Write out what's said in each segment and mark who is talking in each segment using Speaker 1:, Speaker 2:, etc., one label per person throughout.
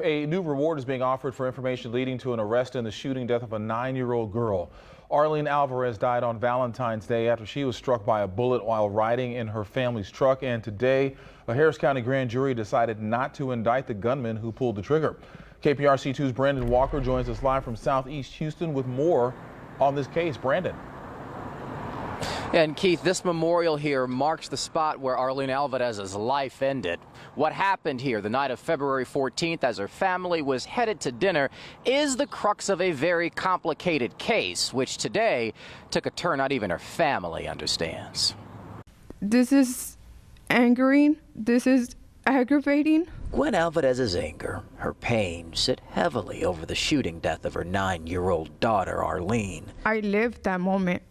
Speaker 1: A new reward is being offered for information leading to an arrest in the shooting death of a 9-year-old girl. Arlene Alvarez died on Valentine's Day after she was struck by a bullet while riding in her family's truck. And today, a Harris County grand jury decided not to indict the gunman who pulled the trigger. KPRC2's Brandon Walker joins us live from Southeast Houston with more on this case. Brandon.
Speaker 2: And Keith, this memorial here marks the spot where Arlene Alvarez's life ended. What happened here the night of February 14th as her family was headed to dinner is the crux of a very complicated case, which today took a turn not even her family understands.
Speaker 3: This is angering. This is aggravating.
Speaker 2: Gwen Alvarez's anger, her pain, sit heavily over the shooting death of her 9-year-old daughter, Arlene.
Speaker 3: I lived that moment,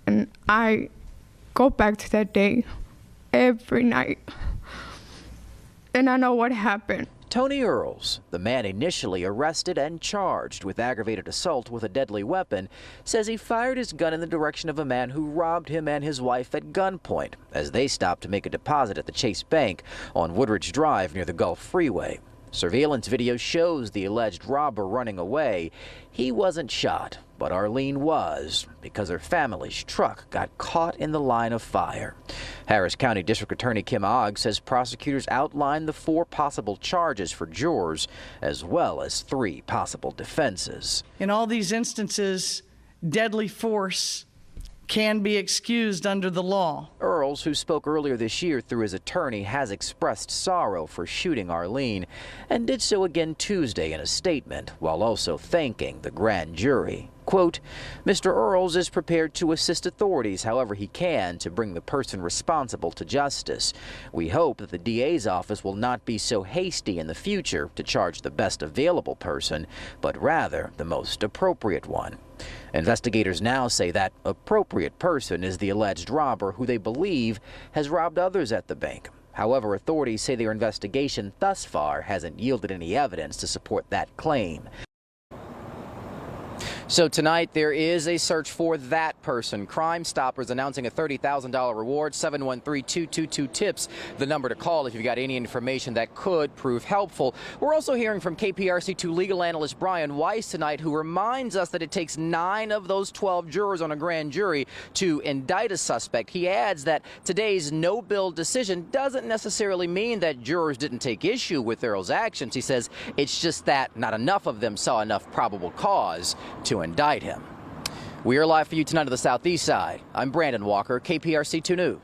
Speaker 3: and I go back to that day every night, and I know what happened.
Speaker 2: Tony Earls, the man initially arrested and charged with aggravated assault with a deadly weapon, says he fired his gun in the direction of a man who robbed him and his wife at gunpoint as they stopped to make a deposit at the Chase Bank on Woodridge Drive near the Gulf Freeway. Surveillance video shows the alleged robber running away. He wasn't shot, but Arlene was, because her family's truck got caught in the line of fire. Harris County District Attorney Kim Ogg says prosecutors outlined the 4 possible charges for jurors, as well as 3 possible defenses.
Speaker 4: In all these instances, deadly force can be excused under the law.
Speaker 2: Earls, who spoke earlier this year through his attorney, has expressed sorrow for shooting Arlene and did so again Tuesday in a statement, while also thanking the grand jury. Quote, Mr. Earls is prepared to assist authorities however he can to bring the person responsible to justice. We hope that the DA's office will not be so hasty in the future to charge the best available person, but rather the most appropriate one. Investigators now say that appropriate person is the alleged robber who they believe has robbed others at the bank. However, authorities say their investigation thus far hasn't yielded any evidence to support that claim. So tonight there is a search for that person. Crime Stoppers announcing a $30,000 reward. 713-222-TIPS, the number to call if you've got any information that could prove helpful. We're also hearing from KPRC2 legal analyst Brian Weiss tonight, who reminds us that it takes 9 of those 12 jurors on a grand jury to indict a suspect. He adds that today's no-bill decision doesn't necessarily mean that jurors didn't take issue with Earl's actions. He says it's just that not enough of them saw enough probable cause to indict him. We are live for you tonight on the Southeast Side. I'm Brandon Walker, KPRC2 News.